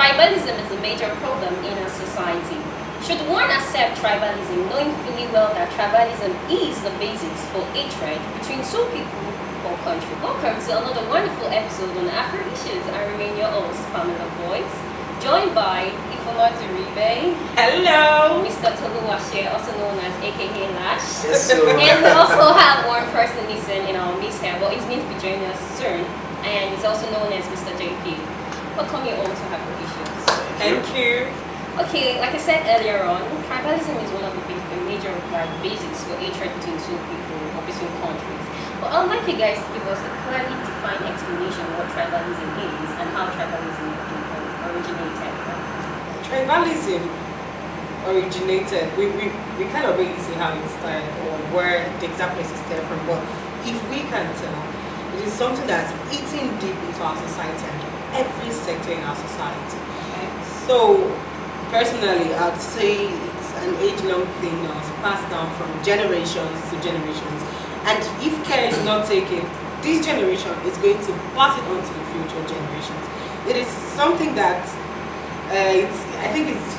Tribalism is a major problem in our society. Should one accept tribalism, knowing fully well that tribalism is the basis for hatred between two people or countries? Welcome to another wonderful episode on Afro Issues. I remain your host, Pamela Boyce, joined by Ifoma Duribe. Hello! Mr. Toluwashe, also known as AKA Lash. Yes, sir. And we also have one person missing in our midst here, but he's going to be joining us soon. And he's also known as Mr. JP. Welcome you all to Afro Issues. Thank you. Okay, like I said earlier on, tribalism is one of the major basics for hatred between two people or between countries. But I'd like you guys to give us a clearly defined explanation of what tribalism is and how tribalism originated from. Tribalism originated, we kind of really see how it started or where the exact place it started from, but if we can tell, it is something that's eating deep into our society and every sector in our society. Okay. So, personally, I'd say it's an age-long thing that's passed down from generations to generations. And if care is not taken, this generation is going to pass it on to the future generations. It is something that I think it's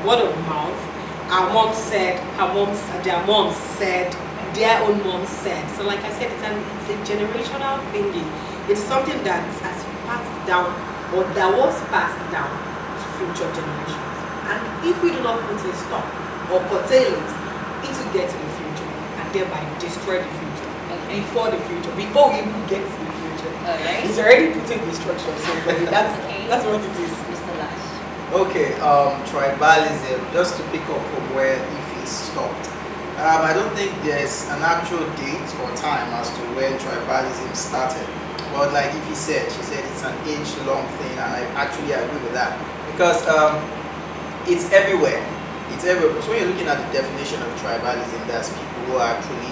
word of mouth. Our mom said, their moms said, their own mom said. So, like I said, it's a generational thingy. It's something that has passed down, or that was passed down to future generations. And if we do not put a stop or curtail it, it will get to the future and thereby destroy the future. Okay. Before we even get to the future. Alright. It's already putting destruction, so for me, that's Okay. that's what it is. Mr. Lash. Okay, tribalism, just to pick up from where Ify stopped. I don't think there's an actual date or time as to when tribalism started. But like Ify said, she said it's an age-long thing, and I actually agree with that. Because it's everywhere. It's everywhere. So when you're looking at the definition of tribalism, there's people who are actually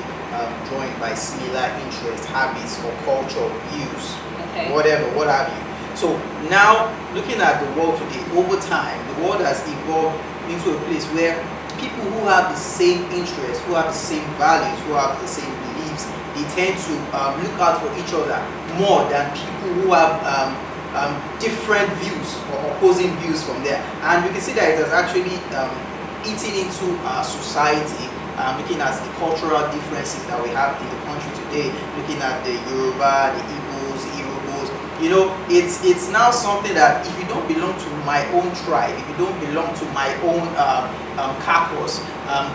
joined by similar interests, habits, or cultural views, Okay. whatever, what have you. So now, looking at the world today, over time, the world has evolved into a place where people who have the same interests, who have the same values, who have the same beliefs, they tend to look out for each other more than people who have different views or opposing views from there. And we can see that it has actually eaten into our society, looking at the cultural differences that we have in the country today, looking at the Yoruba, the Igbos, the Irobos. You know, it's now something that if you don't belong to my own tribe, if you don't belong to my own caucus,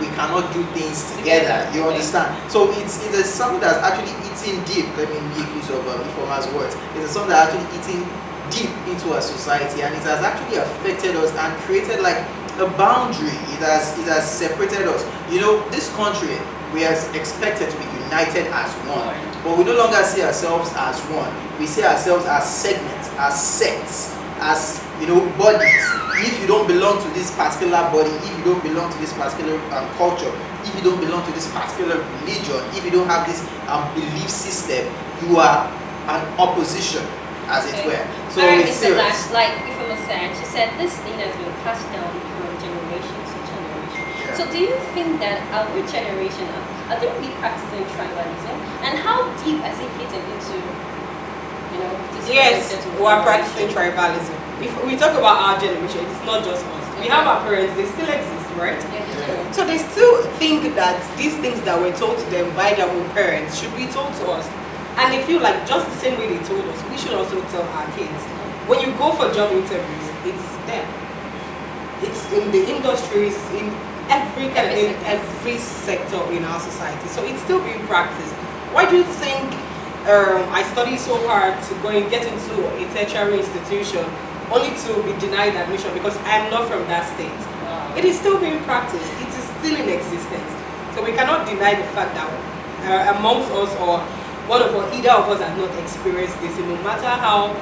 we cannot do things together. You understand? So it's something that's actually eating deep. Let me make use of Ifoma's words. It's something that's actually eating deep into our society, and it has actually affected us and created like a boundary. It has separated us. You know, this country, we are expected to be united as one, but we no longer see ourselves as one. We see ourselves as segments, as sects, as, you know, bodies. If you don't belong to this particular body, if you don't belong to this particular culture, if you don't belong to this particular religion, if you don't have this belief system, you are an opposition, as it were. So Alright, it's Mr. serious. Lash, like Ifoma said, she said this thing has been passed down from generation to generation. Yeah. So do you think that our generation, are they really practicing tribalism? And how deep has it hit into, you know, this Yes, relationship we are with practicing tribalism. If we talk about our generation, it's not just us. We have our parents, they still exist, right? Yeah. So they still think that these things that were told to them by their own parents should be told to us. And they feel like just the same way they told us, we should also tell our kids. When you go for job interviews, it's them. It's in the industries, in every sector in our society. So it's still being practiced. Why do you think I study so hard to go and get into a tertiary institution only to be denied admission because I'm not from that state? Wow. It is still being practiced. It is still in existence. So we cannot deny the fact that amongst us or one of us, either of us has not experienced this. And no matter how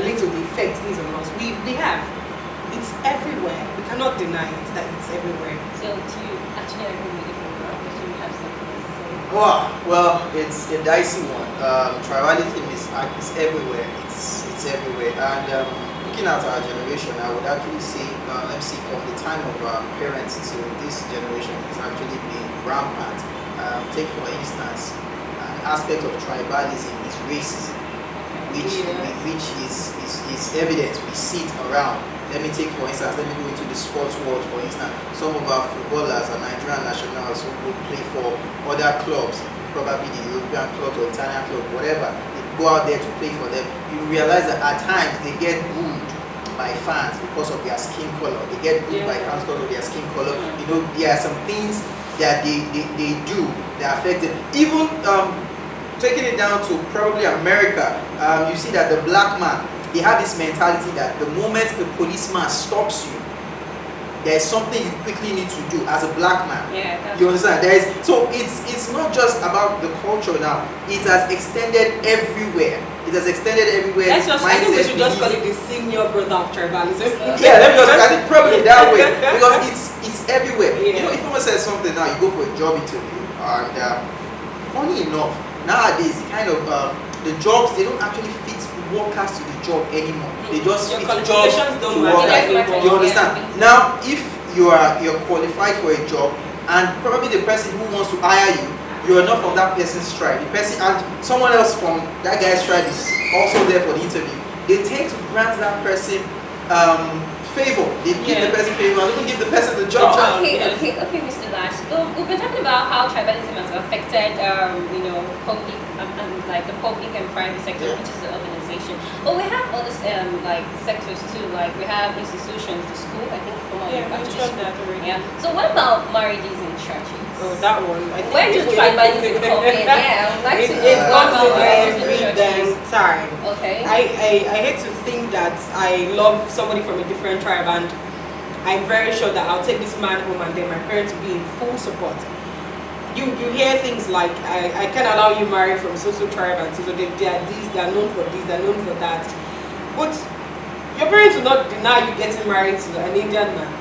little the effect is on us, we have. It's everywhere. We cannot deny it that it's everywhere. So do you actually agree with Ifoma? Or do you have something to say? Well, it's a dicey one. Tribalism is everywhere. It's everywhere. And looking at our generation, I would actually say, let's see, from the time of our parents to this generation, it's actually been rampant. Take for instance, an aspect of tribalism is racism. which is evident. We see it around. Let me take for instance, let me go into the sports world for instance. Some of our footballers are Nigerian nationals who go play for other clubs, probably the European club or Italian club, whatever. They go out there to play for them. You realize that at times they get booed by fans because of their skin color. They get booed by fans because of their skin color. You know, there are some things that they do that affect them. Even taking it down to probably America, you see that the black man, they have this mentality that the moment the policeman stops you, there is something you quickly need to do as a black man. Yeah, you understand? So it's not just about the culture now. It has extended everywhere. It has extended everywhere. I think we should just call it the senior brother of tribalism. Yeah, let me just, I think probably that way because it's everywhere. You know, if someone says something now, you go for a job interview, and funny enough, nowadays kind of the jobs, they don't actually fit workers to the job anymore. They just fit jobs to workers. You understand? Now, if you're qualified for a job and probably the person who wants to hire you, you're not from that person's tribe. The person and someone else from that guy's tribe is also there for the interview. They tend to grant that person favor. They give the person favor and don't give the person the job. Okay, Mr. Lash. We've been talking about how tribalism has affected, public like the public and private sector, which is the organization. But we have other like sectors too. Like we have institutions, the school. I think from So what about marriages in churches? Oh, that one. I think where does tribalism come in? Yeah, I would like to know. It comes in every damn time. Okay. I hate to think that I love somebody from a different tribe and I'm very sure that I'll take this man home and then my parents will be in full support. You hear things like I can't allow you marry from so tribe and so they are this, they are known for this, they are known for that. But your parents will not deny you getting married to an Indian man.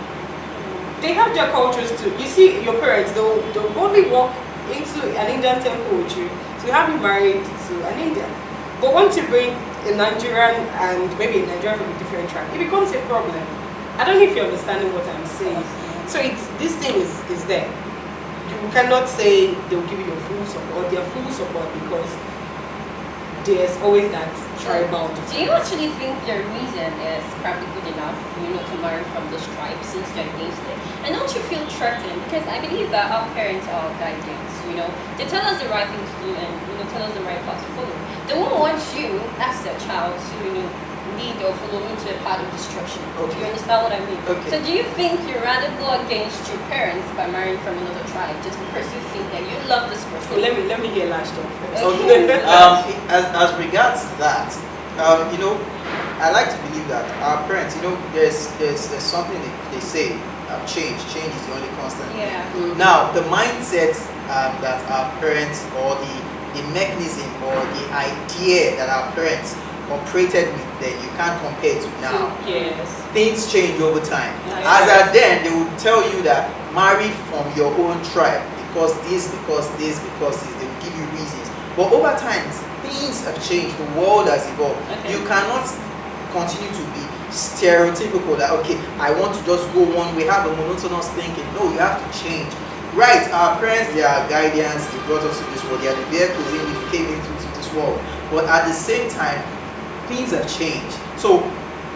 They have their cultures too. You see, your parents, they'll only walk into an Indian temple with you to have you married to an Indian. But once you bring a Nigerian and maybe a Nigerian from a different tribe, it becomes a problem. I don't know if you're understanding what I'm saying. So this thing is there. You cannot say they'll give you your full support or their full support because there's always that tribal. Do you actually think their reason is probably good enough, to marry from this tribe since they're against it? And don't you feel threatened? Because I believe that our parents are guidance, They tell us the right thing to do and, tell us the right path to follow. They won't want you, as their child, to, lead or follow into a path of destruction. Okay. Do you understand what I mean? Okay. So do you think you'd rather go against your parents by marrying from another tribe just because you think that you love this person? Let me hear last one first. Okay. As regards that, I like to believe that our parents, there's something they say, change is the only constant. Yeah. Now, the mindset that our parents or the mechanism or the idea that our parents operated with then, you can't compare to now. Yes. Things change over time. Yes. As at then, they will tell you that marry from your own tribe because this, they will give you reasons. But over time, things have changed. The world has evolved. Okay. You cannot continue to be stereotypical that, okay, I want to just go one way, have a monotonous thinking. No, you have to change. Right, our parents, they are guardians, they brought us to this world, they are the vehicles in which we came into this world. But at the same time, things have changed. So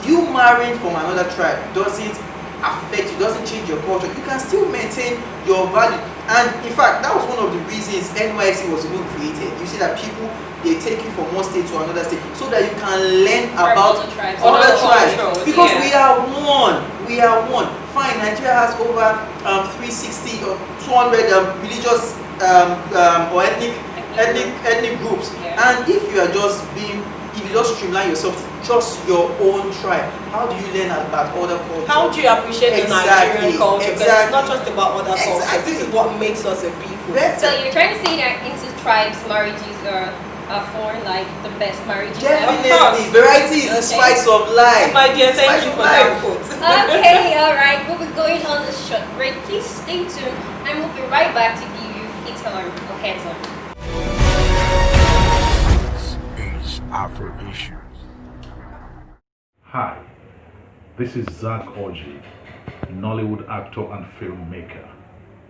you marrying from another tribe doesn't affect you, doesn't change your culture. You can still maintain your value. And in fact, that was one of the reasons NYC was even created. You see that people, they take you from one state to another state so that you can learn about other tribes. Because we are one. We are one. Fine, Nigeria has over 360 or 200 religious or ethnic groups. Yeah. And if you are just if you just streamline yourself to just your own tribe, how do you learn about other cultures? How do you appreciate the Nigerian culture? Because it's not just about other cultures. Exactly. This is what makes us a people. That's So you're trying to say that inter-tribes marriages are for like the best marriages definitely ever? variety is the spice of life. My dear, thank you for that quote. Okay, alright, we'll be going on this short break. Please stay tuned and we'll be right back to give you a turn or heads on. This is Afro Issues. Hi, this is Zach Orji, Nollywood actor and filmmaker.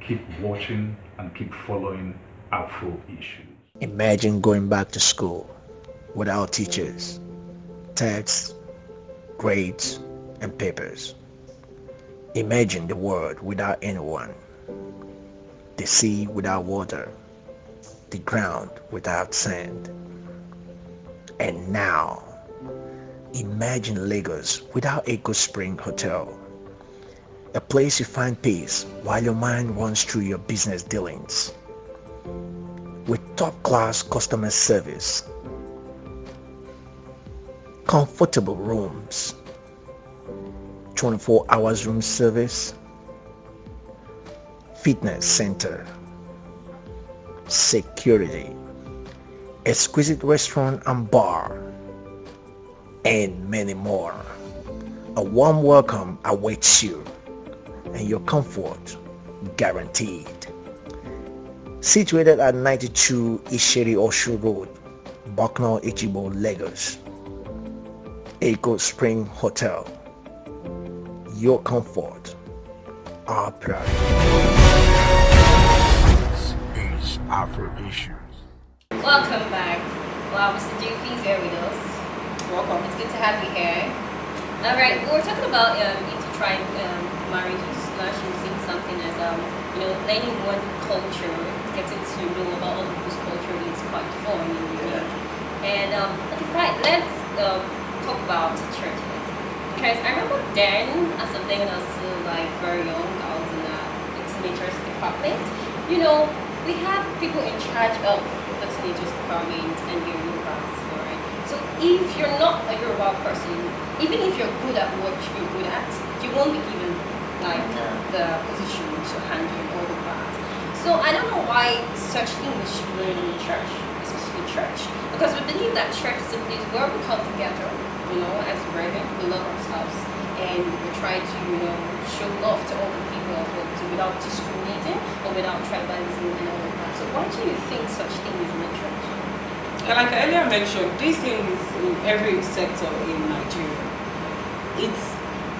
Keep watching and keep following Afro Issues. Imagine going back to school without teachers, texts, grades, and papers. Imagine the world without anyone, the sea without water, the ground without sand. And now, imagine Lagos without Echo Spring Hotel, a place you find peace while your mind runs through your business dealings. With top-class customer service, comfortable rooms, 24 hours room service, fitness center, security, exquisite restaurant and bar, and many more. A warm welcome awaits you and your comfort guaranteed. Situated at 92 Isheri Oshu Road, Bucknell, Ejibo, Lagos. Echo Spring Hotel. Your comfort, our pride. This is Afro Issues. Welcome back. Wow, Mr. JP is here with us. Welcome. It's good to have you here. All right, we were talking about intertribe marriages. Last you were saying something as learning one culture, getting to know about other people's culture is quite fun and unique. And okay, right, let's talk about churches. Because I remember then, as a thing, I was still like very young, I was in the teenagers department. You know, we have people in charge of the teenagers department and your Yorubas, right? So if you're not a Yoruba person, even if you're good at what you're good at, you won't be given like the position to handle all of that. So I don't know why such things should learn in church, especially church, because we believe that church is a place where we come together, as brethren, we love ourselves, and we try to, show love to all the people of God without discriminating or without tribalism and all of that. So why do you think such things in the church? And like I earlier mentioned, these things in every sector in Nigeria.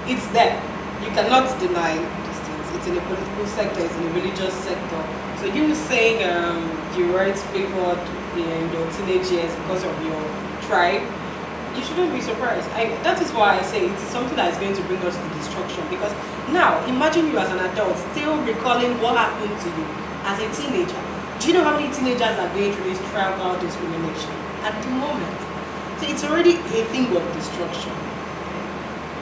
It's there. You cannot deny these things. It's in the political sector, it's in the religious sector. So you saying you weren't favored in your teenage years because of your tribe, you shouldn't be surprised. That is why I say it's something that is going to bring us to destruction. Because now, imagine you as an adult still recalling what happened to you as a teenager. Do you know how many teenagers are going through this tribal discrimination at the moment? So it's already a thing of destruction.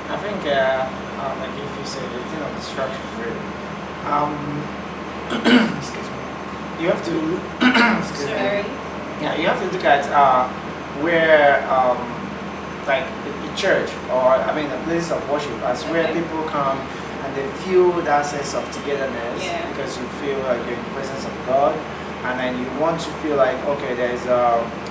I think, like if you say the thing of destruction, excuse me, you have to, excuse me, yeah, you have to look at where, like the church, or I mean the place of worship, as where people come and they feel that sense of togetherness, because you feel like you're in the presence of God, and then you want to feel like, okay, there's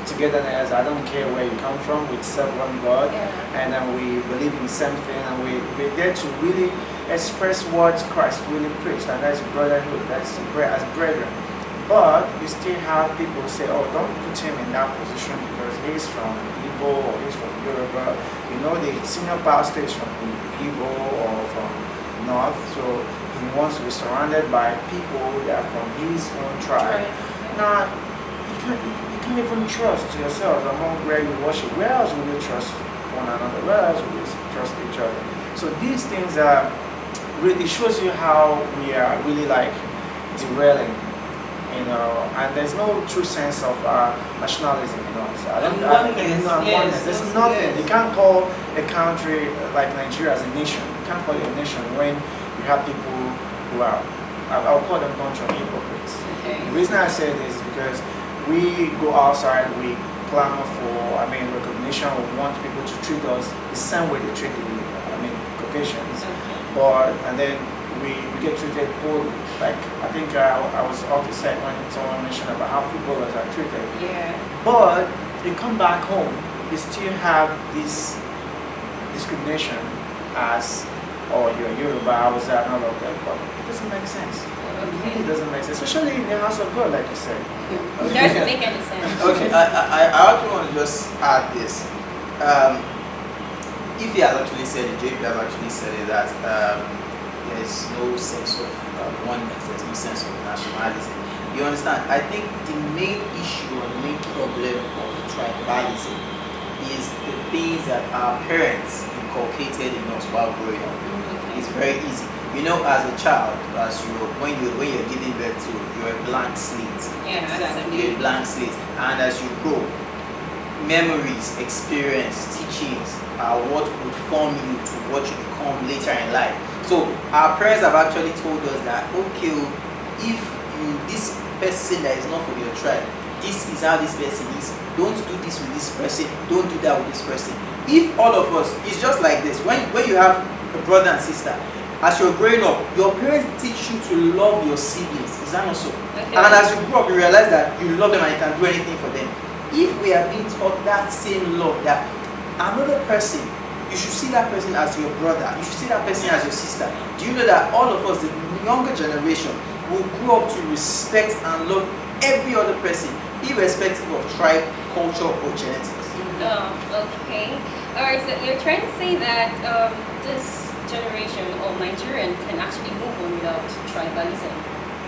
togetherness, I don't care where you come from, we serve one God, and then we believe in something, and we're there to really express what Christ really preached, and that's brotherhood, that's as brethren. But you still have people say, oh, don't put him in that position because he's from Igbo or he's from Yoruba. The senior pastor is from Igbo or from North, so he wants to be surrounded by people that are from his own tribe. Now, you can't even trust yourself among where you worship. Where else will you trust one another? Where else will you trust each other? So these things are really shows you how we are really like derailing. And there's no true sense of nationalism in us. Oneness. There's nothing. You can't call a country like Nigeria as a nation. You can't call it a nation when you have people who are, I'll call them a bunch of hypocrites. Okay. The reason I say this is because we go outside, we clamor for, recognition. We want people to treat us the same way they treat the, Caucasians. And then we get treated poorly. Like, I think I was off the set when someone mentioned about how footballers are treated. Yeah. But you come back home, you still have this discrimination as, oh, you're Yoruba, I was that, and all of that. But it doesn't make sense. It really doesn't make sense, especially in the house of God, like you said. It doesn't make any sense. Okay, I actually want to just add this. If he has actually said it, JP has actually said it, that there's no sense of oneness, there's no sense of nationalism. You understand? I think the main issue or the main problem of tribalism is the things that our parents inculcated in us while growing up. It's very easy. You know, as a child, when you're giving birth to, you're a blank slate. Yeah, exactly. You're a blank slate, and as you grow, memories, experience, teachings are what would form you to what you become later in life. So our parents have actually told us that, okay, if this person that is not from your tribe, this is how this person is. Don't do this with this person. Don't do that with this person. If all of us, it's just like this. When you have a brother and sister, as you're growing up, your parents teach you to love your siblings. Is that not so? Okay. And as you grow up, you realize that you love them and you can do anything for them. If we are being taught that same love, that another person, you should see that person as your brother, you should see that person as your sister. Do you know that all of us, the younger generation, will grow up to respect and love every other person, irrespective of tribe, culture, or genetics? Okay. Alright, so you're trying to say that this generation or Nigerian can actually move on without tribalism?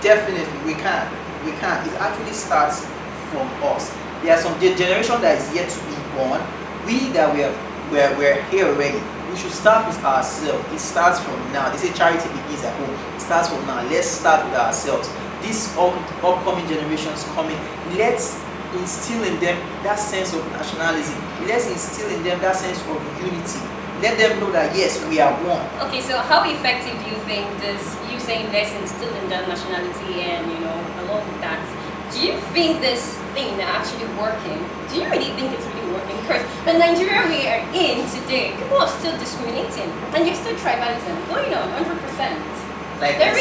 Definitely, we can. We can. It actually starts from us. There are some generation that is yet to be born. We that we're here already. We should start with ourselves. It starts from now. They say charity begins at home. It starts from now. Let's start with ourselves. These upcoming generations coming, let's instill in them that sense of nationalism. Let's instill in them that sense of unity. Let them know that yes, we are one. Okay, so how effective do you think this, you saying this instill in their nationality and, along with that, do you think this thing is actually working? Do you really think it's really working? Because the Nigeria we are in today, people are still discriminating and there's still tribalism going on 100%. Like I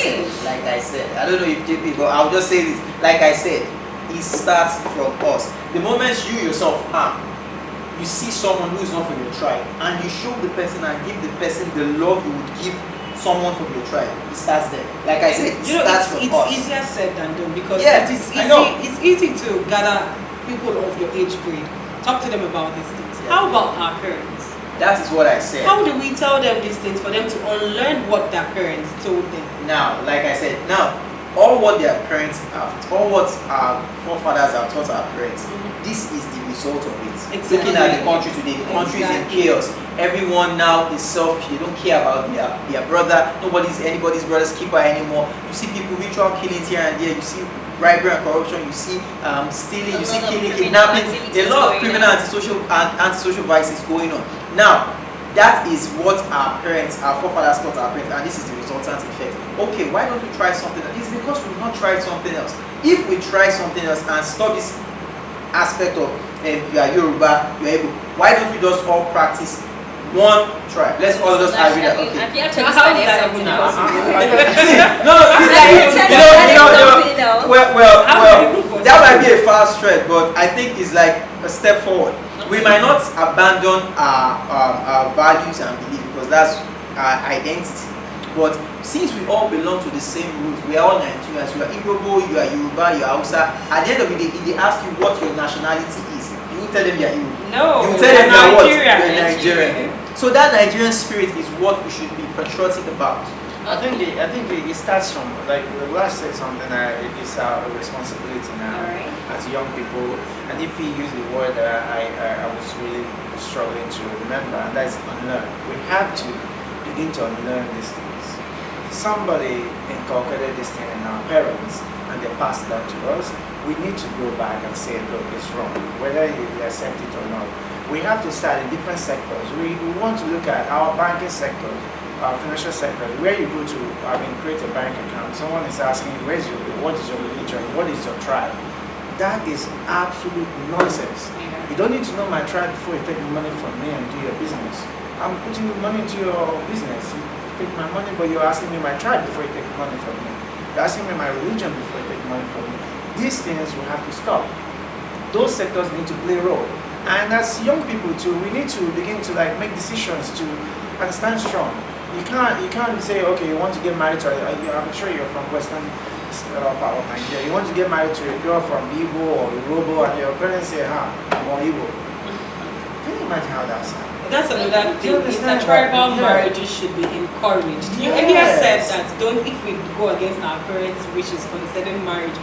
said, I don't know if JP, but I'll just say this. Like I said, it starts from us. The moment you yourself you see someone who is not from your tribe and you show the person and give the person the love you would give someone from your tribe, it starts there. Like I said, it starts from us. It's easier said than done because it's easy to gather people of your age grade, talk to them about these things. Yeah. How about our parents? That is what I said. How do we tell them these things for them to unlearn what their parents told them? Now, like I said, all what their parents have, all what our forefathers have taught our parents, this is the result of it. Exactly. Looking at the country today, the country is in chaos. Everyone now is selfish. They don't care about their brother. Nobody's anybody's brother's keeper anymore. You see people ritual killings here and there. You see bribery and corruption. You see stealing. You see killing, kidnapping. A lot of criminal antisocial vices going on. Now, that is what our forefathers taught our parents, and this is the resultant effect. Okay, why don't we try something else? It's because we've not tried something else. If we try something else and stop this aspect of you are Yoruba, you are Igbo, why don't we just all practice one tribe? Let's all just agree that okay. Well, that might be a fast stretch, but I think it's like a step forward. We might not abandon our values and beliefs because that's our identity. But since we all belong to the same roots, we are all Nigerians. You are Igbo, you are Yoruba, you are Hausa. At the end of the day, if they ask you what your nationality is, you will tell them you are Igbo. No, you will tell them you are what? You are Nigerian. So that Nigerian spirit is what we should be patriotic about. I think it starts from, like Last said something, it is our responsibility now as young people. And if we use the word that I was really struggling to remember, and that's unlearn. We have to begin to unlearn these things. Somebody inculcated this thing in our parents and they passed it on to us. We need to go back and say, look, it's wrong, whether you accept it or not. We have to start in different sectors. We want to look at our banking sector, our financial sector, where you go to, create a bank account. Someone is asking you, what is your religion? What is your tribe? That is absolute nonsense. You don't need to know my tribe before you take money from me and do your business. I'm putting money into your business. You take my money, but you're asking me my tribe before you take money from me. You're asking me my religion before you take money from me. These things will have to stop. Those sectors need to play a role. And as young people too, we need to begin to make decisions and stand strong. You can't say, okay, you want to get married to I'm sure you're from Western part of Nigeria. You want to get married to a girl from Igbo or Yoruba, and your parents say, I'm on Igbo. Can you imagine how that sounds? That's another thing. It's that tribal marriages should be encouraged. You earlier said that if we go against our parents' wishes concerning marriage,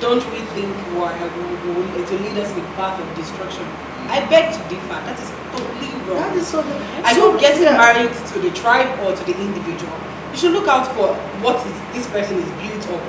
don't we think it will lead us in the path of destruction? I beg to differ. That is totally wrong. That is so. Are you getting married to the tribe or to the individual? You should look out for what is this person is built of,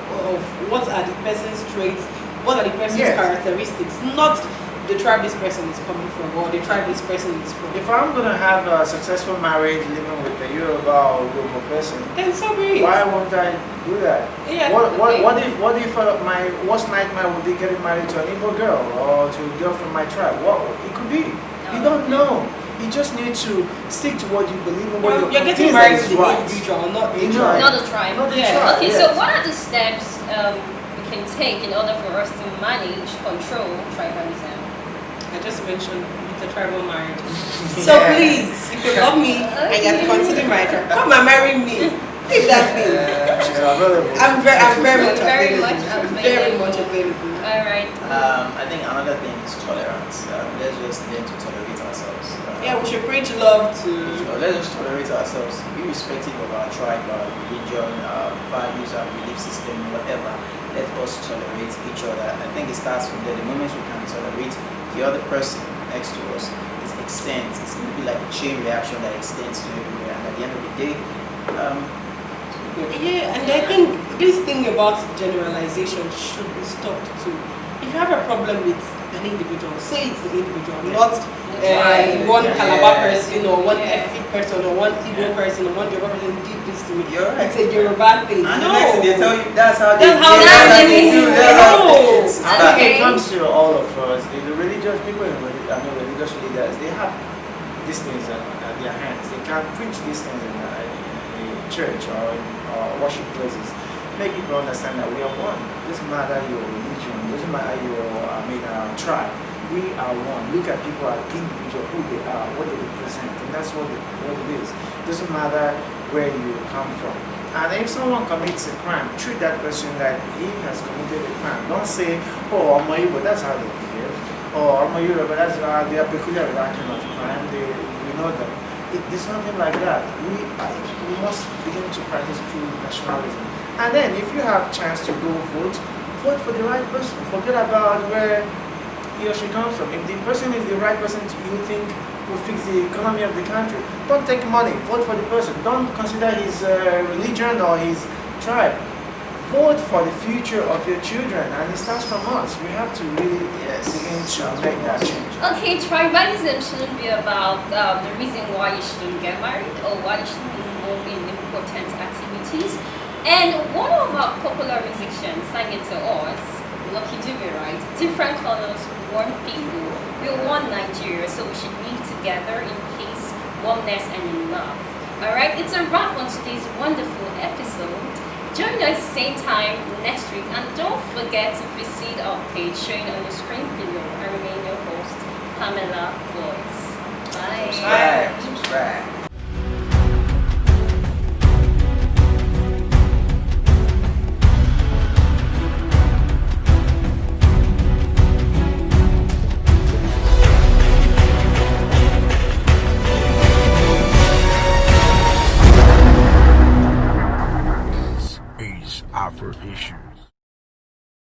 what are the person's traits, what are the person's characteristics, not the tribe this person is coming from or the tribe this person is from. If I'm gonna have a successful marriage living with a Yoruba or Yoruba person, then so be it. Why won't I do that? Yeah. What if my worst nightmare would be getting married to an Igbo girl or to a girl from my tribe? What it could be? You don't know. You just need to stick to what you believe in. What you're getting married to the individual, not the tribe. Not the tribe. Not the tribe. Okay, so what are the steps we can take in order for us to manage, control tribalism? I just mentioned it's a tribal marriage. So please, if you love me and you have to consider my tribe, come and marry me. Leave that thing. I'm very much available. Very much available. All right. I think another thing is tolerance. Let's just learn to tolerate ourselves. Yeah, we should preach love to. Let's just tolerate ourselves, irrespective of our tribe, our religion, our values, our belief system, whatever. Let us tolerate each other. I think it starts from there. The moment we can tolerate the other person next to us, it extends. It's going to be like a chain reaction that extends to everywhere. And at the end of the day, yeah, and I think this thing about generalization should be stopped too. If you have a problem with an individual, say it's the individual, not one Calabar person or one Efik person or one Igbo person or one Yoruba person did this to me. It's a Yoruba thing. and no. the next thing they tell you, that's how they That's how they do. I think it comes to all of us. The religious people and religious leaders, they have these things at their hands. They can preach these things in the church or worship places. Make people understand that we are one. It doesn't matter your religion, it doesn't matter your tribe. We are one. Look at people as individual, who they are, what they represent, and that's what it is. It doesn't matter where you come from. And if someone commits a crime, treat that person that he has committed a crime. Don't say, oh, I'm a Igbo, that's how they behave. Or I'm a Yoruba, that's how they are peculiar with that kind of crime. We know them. There's nothing like that. We must begin to practice true nationalism. And then if you have a chance to go vote for the right person. Forget about where he or she comes from. If the person is the right person you think will fix the economy of the country, don't take money, vote for the person. Don't consider his religion or his tribe. Vote for the future of your children, and it starts from us. We have to really begin to make that change. Okay, tribalism shouldn't be about the reason why you shouldn't get married or why you shouldn't be involved in important activities. And one of our popular musicians sang it to us, Lucky Dube, right? Different colors, one people. We're one Nigeria, so we should live together in peace, oneness, and in love. Alright, it's a wrap on today's wonderful episode. Join us same time next week, and don't forget to visit our page showing on the screen below. I remain your host, Pamela Boyce. Bye. Subscribe.